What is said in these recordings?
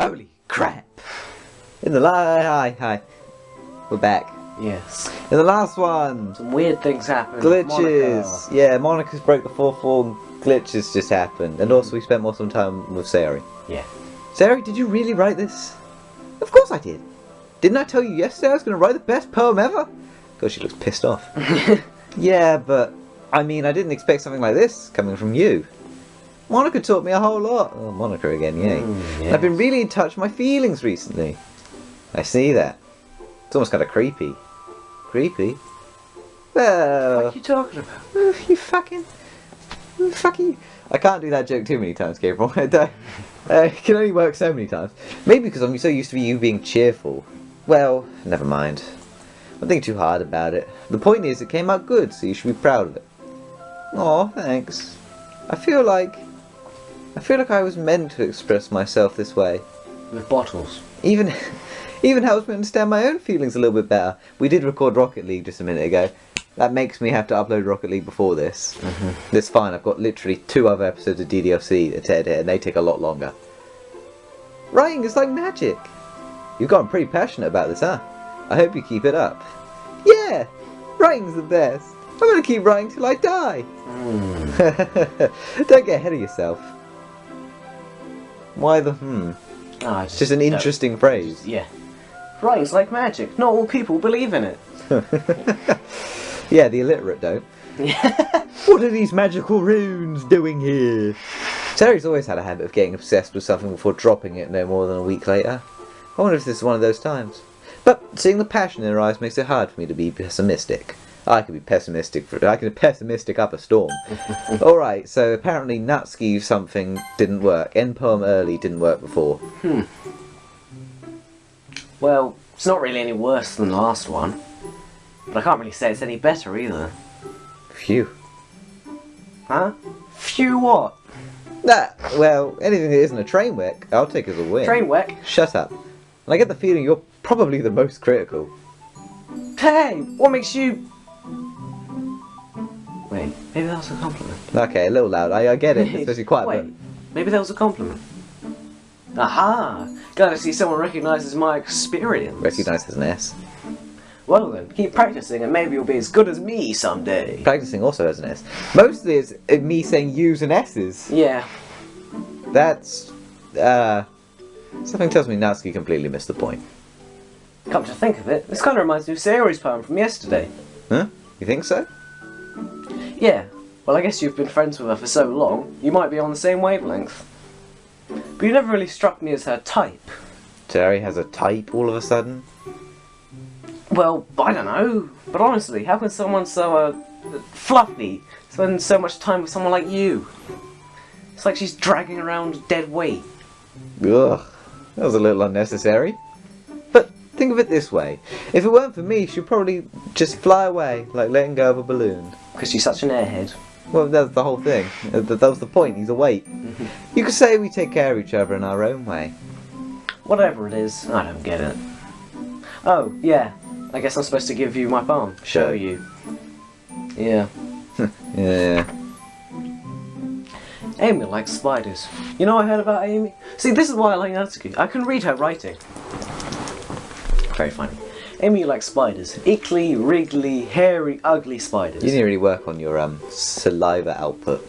Holy crap! In the hi. We're back. Yes. In the last one, Some weird things happened. glitches. Monika. Yeah, Monica's broke the fourth wall. Glitches just happened, and also we spent more some time with Sayori. Yeah. Sayori, did you really write this? Of course I did. Didn't I tell you yesterday I was going to write the best poem ever? God, she looks pissed off. Yeah, but I mean, I didn't expect something like this coming from you. Monika taught me a whole lot. Oh, Monika again, yay. Yes. I've been really in touch with my feelings recently. I see that. It's almost kind of creepy. Creepy? Well... What are you talking about? You fucking... I can't do that joke too many times, Gabriel. It can only work so many times. Maybe because I'm so used to you being cheerful. Well, never mind. I'm thinking too hard about it. The point is, it came out good, so you should be proud of it. Aw, thanks. I feel like I was meant to express myself this way. With bottles. Even helps me understand my own feelings a little bit better. We did record Rocket League just a minute ago. That makes me have to upload Rocket League before this. That's fine, I've got literally 2 other episodes of DDLC to edit and they take a lot longer. Writing is like magic. You've gotten pretty passionate about this, huh? I hope you keep it up. Yeah! Writing's the best. I'm gonna keep writing till I die. Don't get ahead of yourself. Why the Oh, It's just an interesting phrase. Yeah. Writing's like magic. Not all people believe in it. Yeah, the illiterate don't. What are these magical runes doing here? Sayori's always had a habit of getting obsessed with something before dropping it no more than a week later. I wonder if this is one of those times. But seeing the passion in her eyes makes it hard for me to be pessimistic. I can be pessimistic. I can pessimistic up a storm. Alright, so apparently Natsuki something didn't work. End poem early didn't work before. Well, it's not really any worse than the last one. But I can't really say it's any better either. Phew. Huh? Phew what? Well, anything that isn't a train wreck, I'll take as a win. Train wreck? Shut up. And I get the feeling you're probably the most critical. Hey, what makes you... Wait, maybe that was a compliment. Okay, a little loud. I get it, especially quite a Wait, bit. maybe that was a compliment. Aha! Glad to see someone recognises my experience. Recognised as an S. Well then, keep practising and maybe you'll be as good as me someday. Practising also has an S. Mostly it's me saying U's and S's. Yeah. That's... something tells me Natsuki completely missed the point. Come to think of it, this kind of reminds me of Sayori's poem from yesterday. Huh? You think so? Yeah. Well, I guess you've been friends with her for so long, you might be on the same wavelength. But you never really struck me as her type. Sayori has a type all of a sudden? Well, I don't know. But honestly, how can someone so, fluffy spend so much time with someone like you? It's like she's dragging around dead weight. Ugh. That was a little unnecessary. But think of it this way. If it weren't for me, she'd probably just fly away, like letting go of a balloon. Because she's such an airhead. Well, that's the whole thing. That was the point. He's a weight. You could say we take care of each other in our own way. Whatever it is, I don't get it. Oh, yeah. I guess I'm supposed to give you my palm. Show you. Yeah. Yeah. Amy likes spiders. You know what I heard about Amy? See, this is why I like Natsuki. I can read her writing. Very funny. Amy likes spiders. Ickly, wriggly, hairy, ugly spiders. You need to really work on your saliva output.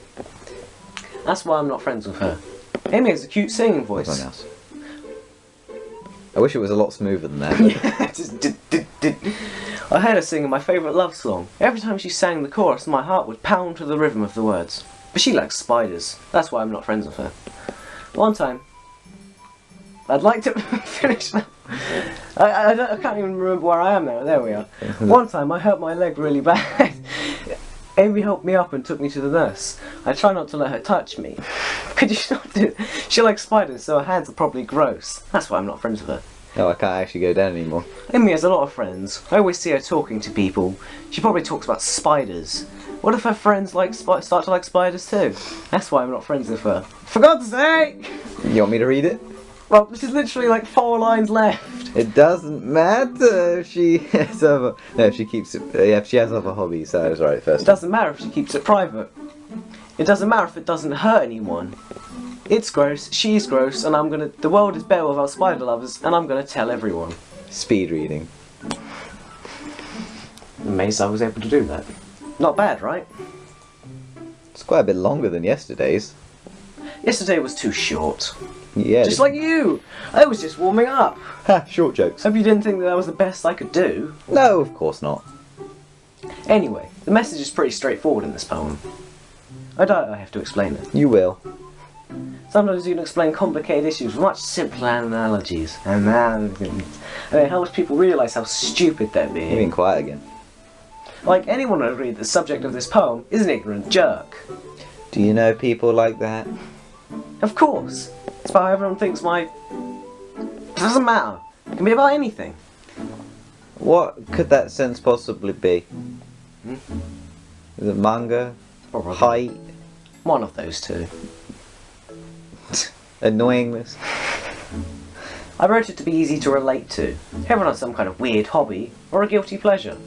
That's why I'm not friends with her. Amy has a cute singing voice. Something else. I wish it was a lot smoother than that. Yeah, just I heard her singing my favourite love song. Every time she sang the chorus, my heart would pound to the rhythm of the words. But she likes spiders. That's why I'm not friends with her. One time, I'd like to finish now. I can't even remember where I am now. There we are. One time I hurt my leg really bad. Amy helped me up and took me to the nurse. I try not to let her touch me. Could you not do it? She likes spiders, so her hands are probably gross. That's why I'm not friends with her. No, I can't actually go down anymore. Amy has a lot of friends. I always see her talking to people. She probably talks about spiders. What if her friends start to like spiders too? That's why I'm not friends with her. For God's sake! You want me to read it? Well, this is literally like 4 lines left. It doesn't matter if she has other... No, if she keeps it... Yeah, if she has other hobbies, so I was right first. It doesn't matter if she keeps it private. It doesn't matter if it doesn't hurt anyone. It's gross, she's gross, and the world is better without spider lovers, and I'm gonna tell everyone. Speed reading. Amazed I was able to do that. Not bad, right? It's quite a bit longer than yesterday's. Yesterday was too short. Yeah. Just like you! I was just warming up. Ha, short jokes. Hope you didn't think that was the best I could do. No, of course not. Anyway, the message is pretty straightforward in this poem. I doubt I have to explain it. You will. Sometimes you can explain complicated issues with much simpler analogies. And it helps people realise how stupid they're You're being. being quiet again. Like, anyone would agree that the subject of this poem is an ignorant jerk. Do you know people like that? Of course. It's about how everyone thinks It doesn't matter. It can be about anything. What could that sense possibly be? Is it manga? Probably. Height? One of those two. Annoyingness? I wrote it to be easy to relate to. Everyone has some kind of weird hobby, or a guilty pleasure.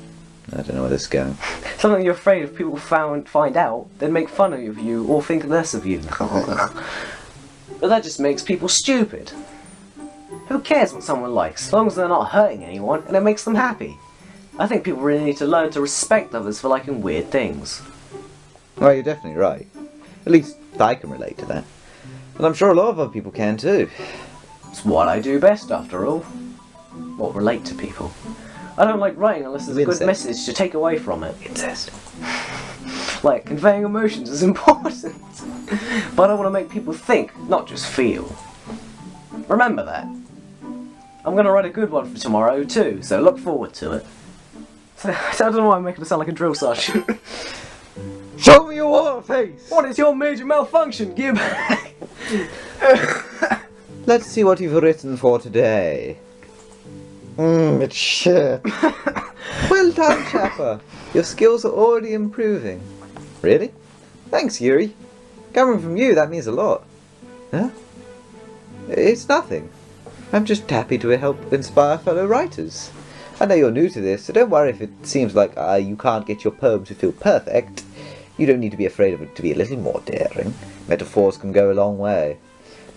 I don't know where this is going. Something you're afraid if people find out, then make fun of you or think less of you. But that just makes people stupid. Who cares what someone likes, as long as they're not hurting anyone and it makes them happy? I think people really need to learn to respect others for liking weird things. Well, you're definitely right. At least I can relate to that. And I'm sure a lot of other people can too. It's what I do best, after all. Well, relate to people. I don't like writing unless there's a good message to take away from it. Incest. Like, conveying emotions is important. But I want to make people think, not just feel. Remember that. I'm going to write a good one for tomorrow too, so look forward to it. So, I don't know why I'm making it sound like a drill sergeant. Show me your war face! What is your major malfunction, Gib? Let's see what you've written for today. It's shit. Well done, Chapper. Your skills are already improving. Really? Thanks, Yuri. Coming from you, that means a lot. Huh? It's nothing. I'm just happy to help inspire fellow writers. I know you're new to this, so don't worry if it seems like you can't get your poem to feel perfect. You don't need to be afraid of it to be a little more daring. Metaphors can go a long way.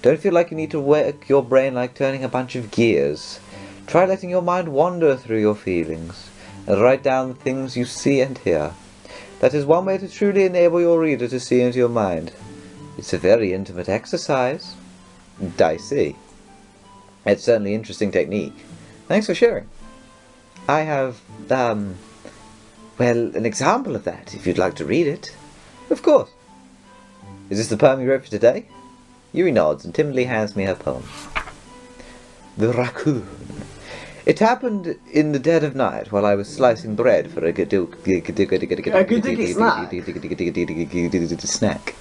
Don't feel like you need to work your brain like turning a bunch of gears. Try letting your mind wander through your feelings, and write down the things you see and hear. That is one way to truly enable your reader to see into your mind. It's a very intimate exercise. I see. It's certainly an interesting technique. Thanks for sharing. I have, well, an example of that, if you'd like to read it. Of course. Is this the poem you wrote for today? Yuri nods and timidly hands me her poem. The Raccoon. It happened in the dead of night while I was slicing bread for a snack.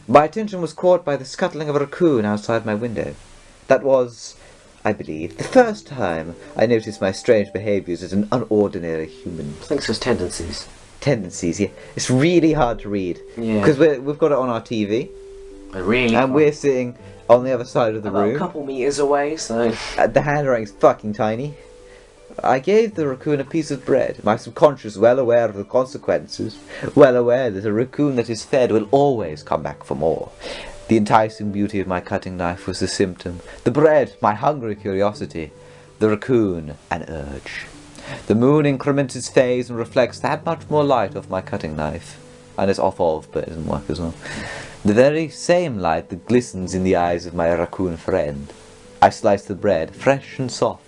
My attention was caught by the scuttling of a raccoon outside my window. That was, I believe, the first time I noticed my strange behaviours as an unordinary human. I think it's just tendencies. Tendencies, yeah. It's really hard to read. Yeah. Because we've got it on our TV. And we're sitting on the other side of the room. A couple meters away, so... The handwriting's fucking tiny. I gave the raccoon a piece of bread, my subconscious well aware of the consequences, well aware that a raccoon that is fed will always come back for more. The enticing beauty of my cutting knife was the symptom, the bread, my hungry curiosity, the raccoon, an urge. The moon increments its phase and reflects that much more light off my cutting knife, and it's off of, but it doesn't work as well. The very same light that glistens in the eyes of my raccoon friend. I slice the bread, fresh and soft.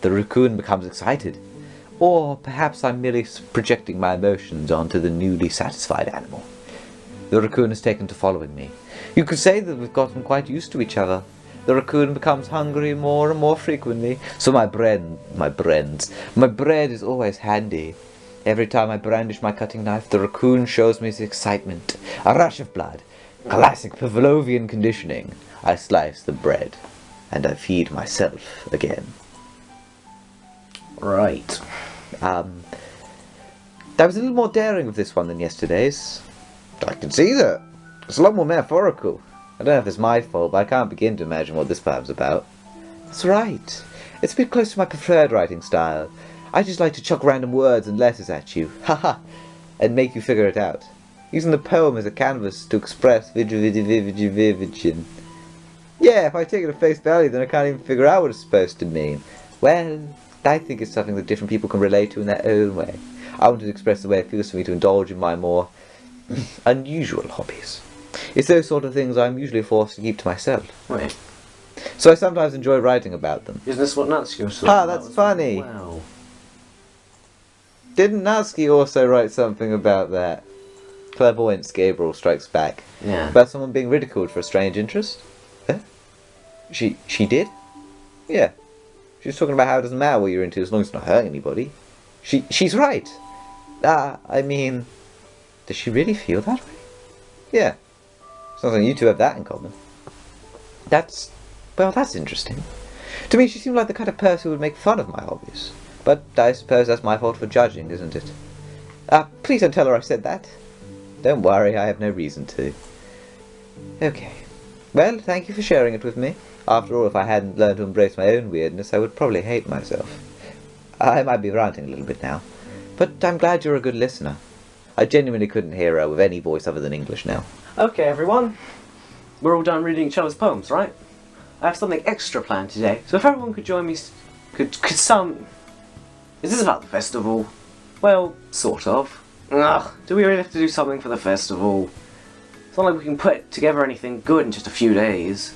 The raccoon becomes excited. Or perhaps I'm merely projecting my emotions onto the newly satisfied animal. The raccoon has taken to following me. You could say that we've gotten quite used to each other. The raccoon becomes hungry more and more frequently, so my bread is always handy. Every time I brandish my cutting knife, the raccoon shows me his excitement. A rush of blood. Classic Pavlovian conditioning. I slice the bread, and I feed myself again. Right. I was a little more daring with this one than yesterday's. I can see that. It's a lot more metaphorical. I don't know if it's my fault, but I can't begin to imagine what this poem's about. That's right. It's a bit close to my preferred writing style. I just like to chuck random words and letters at you, haha, and make you figure it out. Using the poem as a canvas to express vision. Yeah, if I take it at face value, then I can't even figure out what it's supposed to mean. Well, I think it's something that different people can relate to in their own way. I want to express the way it feels for me to indulge in my more unusual hobbies. It's those sort of things I'm usually forced to keep to myself. Wait. So I sometimes enjoy writing about them. Isn't this what Natsuki was talking Ah, about? that's funny. Wow. Didn't Natsuki also write something about that? Clairvoyance Gabriel strikes back. Yeah. About someone being ridiculed for a strange interest? Huh? She did? Yeah. She was talking about how it doesn't matter what you're into as long as it's not hurting anybody. She's right. I mean, does she really feel that way? Yeah. Sounds like you two have that in common. That's interesting. To me, she seemed like the kind of person who would make fun of my hobbies. But I suppose that's my fault for judging, isn't it? Please don't tell her I said that. Don't worry, I have no reason to. Okay. Well, thank you for sharing it with me. After all, if I hadn't learned to embrace my own weirdness, I would probably hate myself. I might be ranting a little bit now, but I'm glad you're a good listener. I genuinely couldn't hear her with any voice other than English now. Okay, everyone. We're all done reading each other's poems, right? I have something extra planned today, so if everyone could join me, could some... Is this about the festival? Well, sort of. Ugh, do we really have to do something for the festival? It's not like we can put together anything good in just a few days.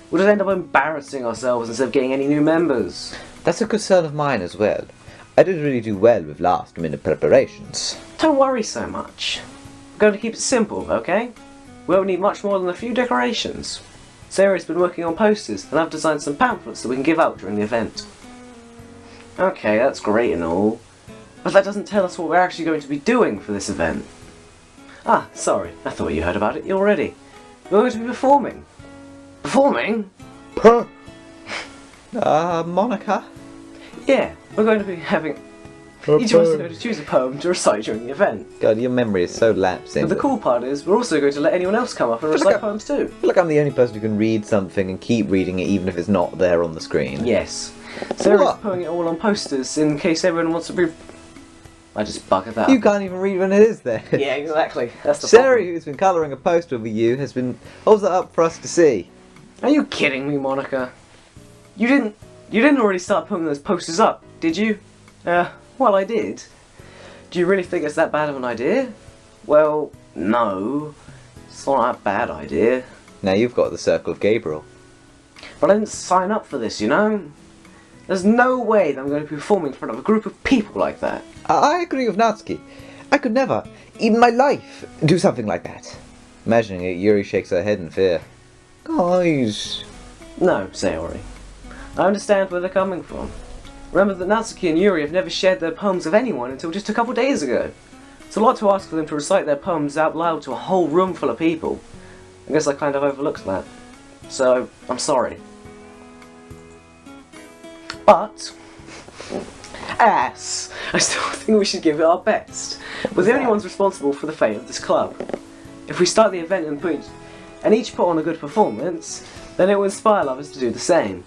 We'll just end up embarrassing ourselves instead of getting any new members. That's a concern of mine as well. I didn't really do well with last-minute preparations. Don't worry so much. We're going to keep it simple, okay? We won't need much more than a few decorations. Sayori's been working on posters, and I've designed some pamphlets that we can give out during the event. Okay, that's great and all, but that doesn't tell us what we're actually going to be doing for this event. Ah, sorry, I thought you heard about it already. We're going to be performing. Performing? Monika? Yeah, we're going to be having... Each of us is going to choose a poem to recite during the event. God, your memory is so lapsing. But the cool part is, we're also going to let anyone else come up and recite poems too. I feel like I'm the only person who can read something and keep reading it even if it's not there on the screen. Yes. Sarah's putting it all on posters in case everyone wants to be... I just buggered that You up. can't even read when it is there. Yeah, exactly. That's the Sarah, problem. who's been colouring a poster with you, holds that up for us to see. Are you kidding me, Monika? You didn't already start putting those posters up, did you? Well, I did. Do you really think it's that bad of an idea? Well, no. It's not a bad idea. Now you've got the Circle of Gabriel. But I didn't sign up for this, you know? There's no way that I'm going to be performing in front of a group of people like that. I agree with Natsuki. I could never, in my life, do something like that. Imagining it, Yuri shakes her head in fear. Guys. No, Sayori. I understand where they're coming from. Remember that Natsuki and Yuri have never shared their poems with anyone until just a couple days ago. It's a lot to ask for them to recite their poems out loud to a whole room full of people. I guess I kind of overlooked that. So, I'm sorry. But... ass! I still think we should give it our best. We're the only ones responsible for the fate of this club. If we start the event and each put on a good performance, then it will inspire others to do the same.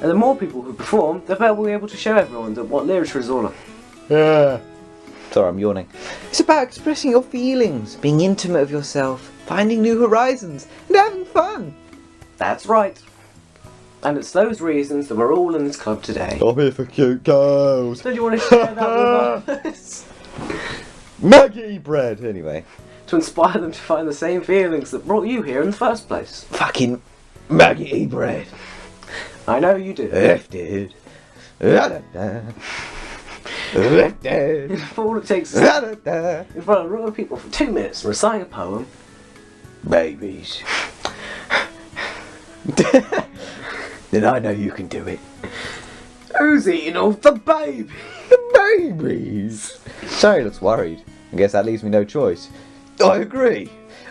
And the more people who perform, the better we'll be able to show everyone that what literature is all about. Yeah. Sorry, I'm yawning. It's about expressing your feelings, being intimate with yourself, finding new horizons, and having fun. That's right. And it's those reasons that we're all in this club today. I'm here for cute girls. Don't you want to share that with us? Maggie bread, anyway. To inspire them to find the same feelings that brought you here in the first place. Fucking Maggie bread. I know you do. Dude. If all it takes is in front of a row of people for 2 minutes reciting a poem. Babies. Then I know you can do it. Who's eating all the baby? The babies. Sorry, looks worried. I guess that leaves me no choice. I agree.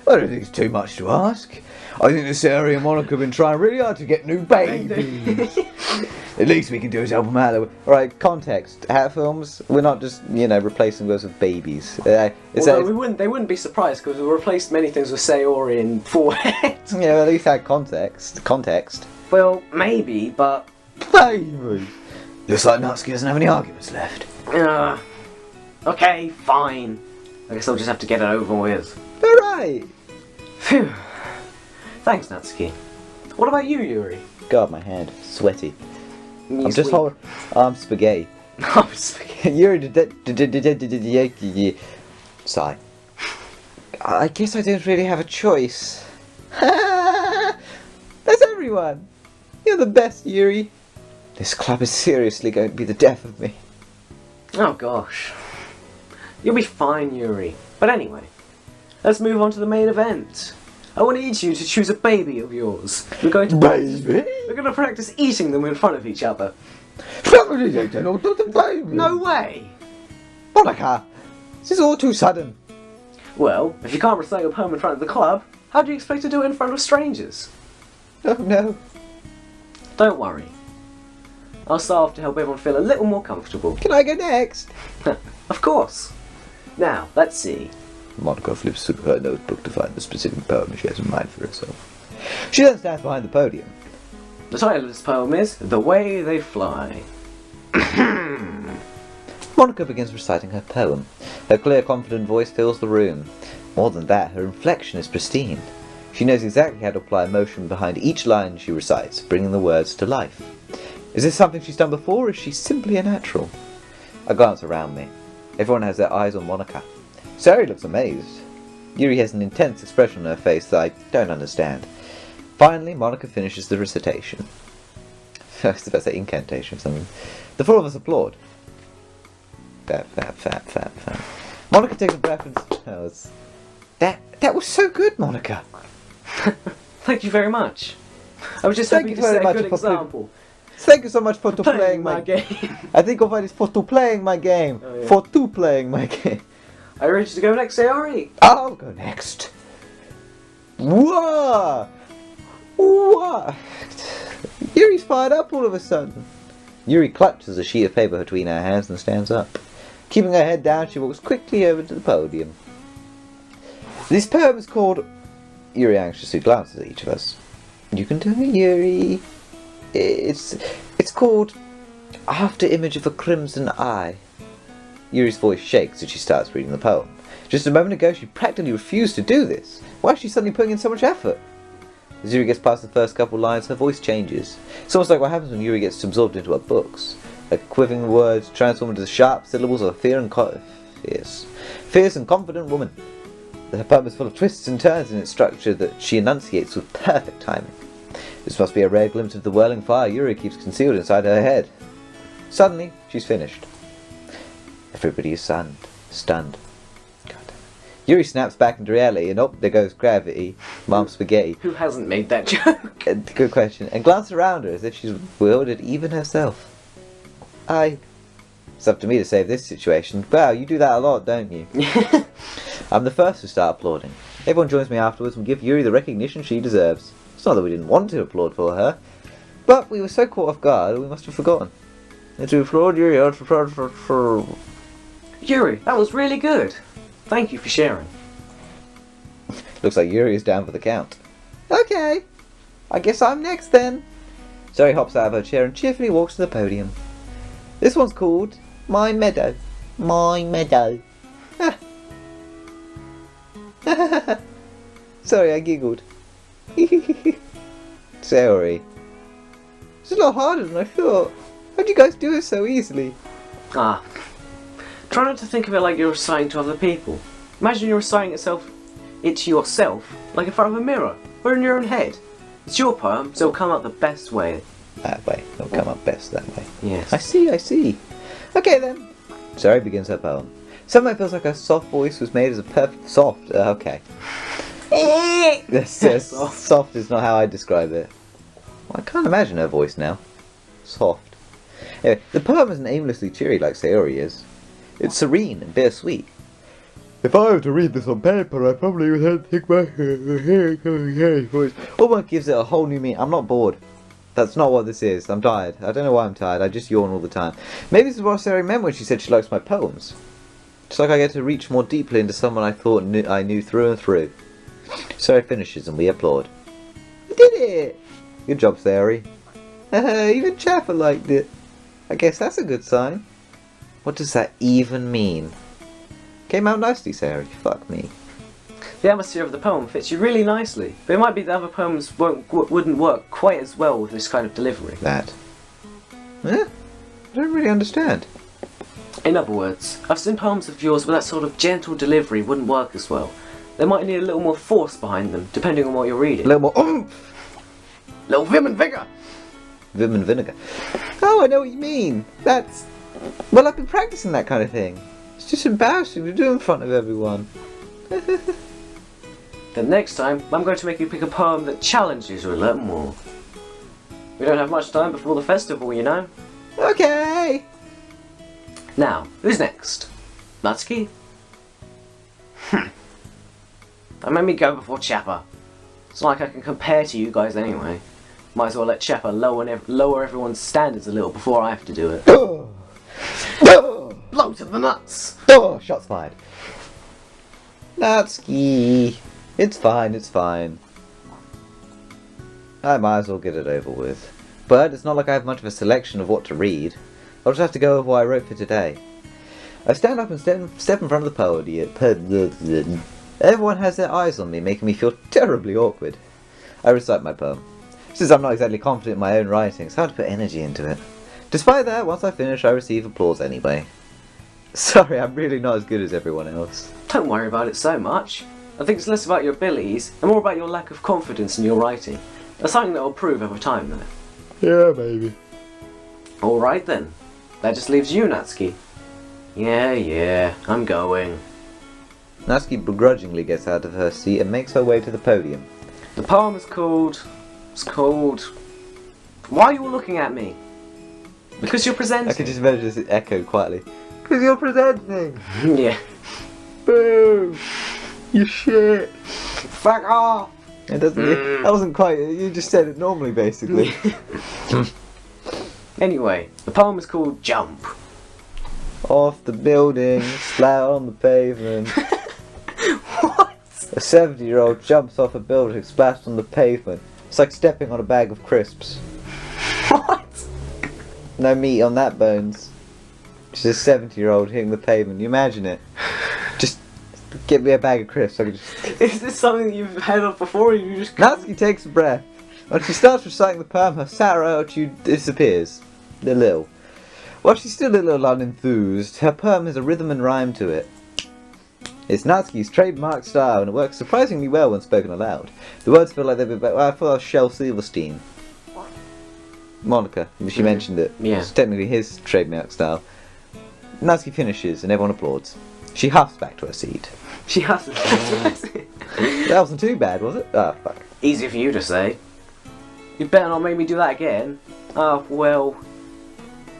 I don't think it's too much to ask. I think this area and Monika have been trying really hard to get new babies. At least we can do is help them out. Alright, context. Hat films, we're not just, replacing those with babies. Although they wouldn't be surprised because we replaced many things with Sayori and forehead. Yeah, at least had context. Well, maybe, but... Babies! Looks like Natsuki doesn't have any arguments left. Okay, fine. I guess I'll just have to get it over with. Alright! Phew. Thanks, Natsuki. What about you, Yuri? God, my hand. Sweaty. You I'm just sweet. holding... I'm spaghetti. I'm spaghetti. Yuri... Sigh. I guess I didn't really have a choice. That's everyone! You're the best, Yuri. This club is seriously going to be the death of me. Oh gosh. You'll be fine, Yuri. But anyway, let's move on to the main event. I want each of you to choose a baby of yours. We're going to practice eating them in front of each other. No way! Monika! This is all too sudden. Well, if you can't recite your poem in front of the club, how do you expect to do it in front of strangers? Oh no. Don't worry. I'll start off to help everyone feel a little more comfortable. Can I go next? Of course. Now, let's see. Monika flips through her notebook to find the specific poem she has in mind for herself. She then stands behind the podium. The title of this poem is The Way They Fly. Monika begins reciting her poem. Her clear, confident voice fills the room. More than that, her inflection is pristine. She knows exactly how to apply emotion behind each line she recites, bringing the words to life. Is this something she's done before, or is she simply a natural? I glance around me. Everyone has their eyes on Monika. Sayori looks amazed. Yuri has an intense expression on her face that I don't understand. Finally, Monika finishes the recitation. I was about to say incantation or something. The four of us applaud. Fat. Monika takes a breath and smiles. That was so good, Monika. Thank you very much. I was just hoping to set a good example. Thank you so much for playing my game. I think I'll for playing my game. Oh, yeah. For playing my game. Are you ready to go next, Sayori? I'll go next. Whoa! What? Yuri's fired up all of a sudden. Yuri clutches a sheet of paper between her hands and stands up. Keeping her head down, she walks quickly over to the podium. This poem is called... Yuri anxiously glances at each of us. You can do it, Yuri. It's called After Image of a Crimson Eye. Yuri's voice shakes as she starts reading the poem. Just a moment ago, she practically refused to do this. Why is she suddenly putting in so much effort? As Yuri gets past the first couple lines, her voice changes. It's almost like what happens when Yuri gets absorbed into her books. Her quivering words transform into the sharp syllables of a fierce and confident woman. Her poem is full of twists and turns in its structure that she enunciates with perfect timing. This must be a rare glimpse of the whirling fire Yuri keeps concealed inside her head. Suddenly, she's finished. Everybody is stunned. God. Yuri snaps back into reality, and up there goes gravity, Mom Spaghetti. Who hasn't made that joke? Good question. And glances around her as if she's bewildered even herself. It's up to me to save this situation. Wow, you do that a lot, don't you? I'm the first to start applauding. Everyone joins me afterwards and give Yuri the recognition she deserves. It's not that we didn't want to applaud for her, but we were so caught off guard we must have forgotten. And to applaud Yuri, Yuri, that was really good. Thank you for sharing. Looks like Yuri is down for the count. Okay, I guess I'm next then. Sayori hops out of her chair and cheerfully walks to the podium. This one's called My Meadow. My Meadow. Sorry, I giggled. Sayori. It's a lot harder than I thought. How'd you guys do it so easily? Try not to think of it like you're reciting to other people. Imagine you're reciting it to yourself, like in front of a mirror, or in your own head. It's your poem, so it'll come out the best way. That way. It'll come up best that way. Yes. I see. Okay then. Sayori begins her poem. Somehow it feels like her soft voice was made as a perfect... Soft? Okay. Soft is not how I describe it. Well, I can't imagine her voice now. Soft. Anyway, the poem isn't aimlessly cheery like Sayori is. It's serene and bittersweet. If I were to read this on paper, I probably would think my voice. Almost gives it a whole new meaning. I'm not bored. That's not what this is. I'm tired. I don't know why I'm tired. I just yawn all the time. Maybe this is what Sayori meant when she said she likes my poems. It's like I get to reach more deeply into someone I thought I knew through and through. Sayori finishes and we applaud. We did it! Good job, Sayori. Even Chaffer liked it. I guess that's a good sign. What does that even mean? Came out nicely, Sayori. Fuck me. The atmosphere of the poem fits you really nicely, but it might be the other poems wouldn't work quite as well with this kind of delivery. That. Eh? I don't really understand. In other words, I've seen poems of yours where that sort of gentle delivery wouldn't work as well. They might need a little more force behind them, depending on what you're reading. A little more oomph! Little vim and vigour! Vim and vinegar. Oh, I know what you mean. That's... Well, I've been practicing that kind of thing. It's just embarrassing to do in front of everyone. Then next time, I'm going to make you pick a poem that challenges you a little more. We don't have much time before the festival, you know. Okay! Now, who's next? Natsuki? Don't make me go before Chappa. It's not like I can compare to you guys anyway. Might as well let Chappa lower everyone's standards a little before I have to do it. Oh. Oh. Blow to the nuts! Oh, shots fired. Natsuki. It's fine, it's fine. I might as well get it over with. But it's not like I have much of a selection of what to read. I'll just have to go over what I wrote for today. I stand up and step in front of the podium. Everyone has their eyes on me, making me feel terribly awkward. I recite my poem. Since I'm not exactly confident in my own writing, it's hard to put energy into it. Despite that, once I finish, I receive applause anyway. Sorry, I'm really not as good as everyone else. Don't worry about it so much. I think it's less about your abilities and more about your lack of confidence in your writing. That's something that will prove over time, though. Yeah, maybe. Alright then. That just leaves you, Natsuki. Yeah, I'm going. Natsuki begrudgingly gets out of her seat and makes her way to the podium. The poem is called... It's called... Why are you all looking at me? Because you're presenting. I can just imagine this echoed quietly. Because you're presenting! Yeah. Boo! You shit! Fuck off! It doesn't... That wasn't quite... You just said it normally, basically. Anyway, the poem is called Jump. Off the building, flat on the pavement. What? A 70-year-old jumps off a building, splashed on the pavement. It's like stepping on a bag of crisps. What? No meat on that bones. Just a 70-year-old hitting the pavement. You imagine it. Just get me a bag of crisps. I can just... Is this something that you've heard of before, or you just... Natsuki takes a breath. When she starts reciting the poem, her sour attitude disappears. A little. While she's still a little unenthused, her poem has a rhythm and rhyme to it. It's Natsuki's trademark style, and it works surprisingly well when spoken aloud. The words feel like they've been... Well, I thought that was Shel Silverstein. Monika, she mentioned it. Yeah. It's technically his trademark style. Natsuki finishes, and everyone applauds. She huffs back to her seat. She has to. That wasn't too bad, was it? Ah, fuck. Easy for you to say. You better not make me do that again. Oh, well...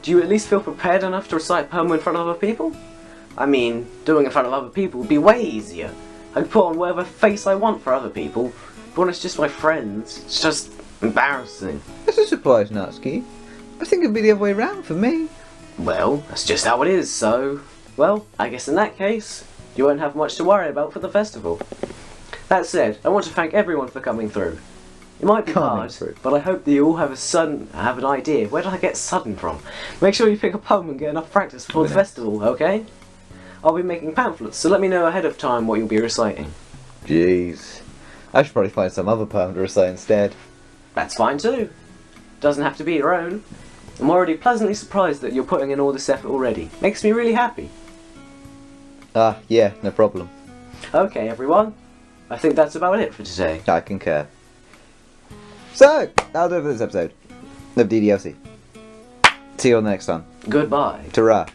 Do you at least feel prepared enough to recite a poem in front of other people? I mean, doing it in front of other people would be way easier. I can put on whatever face I want for other people, but when it's just my friends, it's just embarrassing. That's a surprise, Natsuki. I think it'd be the other way around for me. Well, that's just how it is, so... Well, I guess in that case, you won't have much to worry about for the festival. That said, I want to thank everyone for coming through. It might be hard, but I hope that you all have an idea. Where did I get sudden from? Make sure you pick a poem and get enough practice before the festival, okay? I'll be making pamphlets, so let me know ahead of time what you'll be reciting. Jeez. I should probably find some other poem to recite instead. That's fine too. Doesn't have to be your own. I'm already pleasantly surprised that you're putting in all this effort already. Makes me really happy. Ah, yeah, no problem. Okay, everyone. I think that's about it for today. I concur. So, that'll do it for this episode of DDLC. See you on the next one. Goodbye. Ta-ra.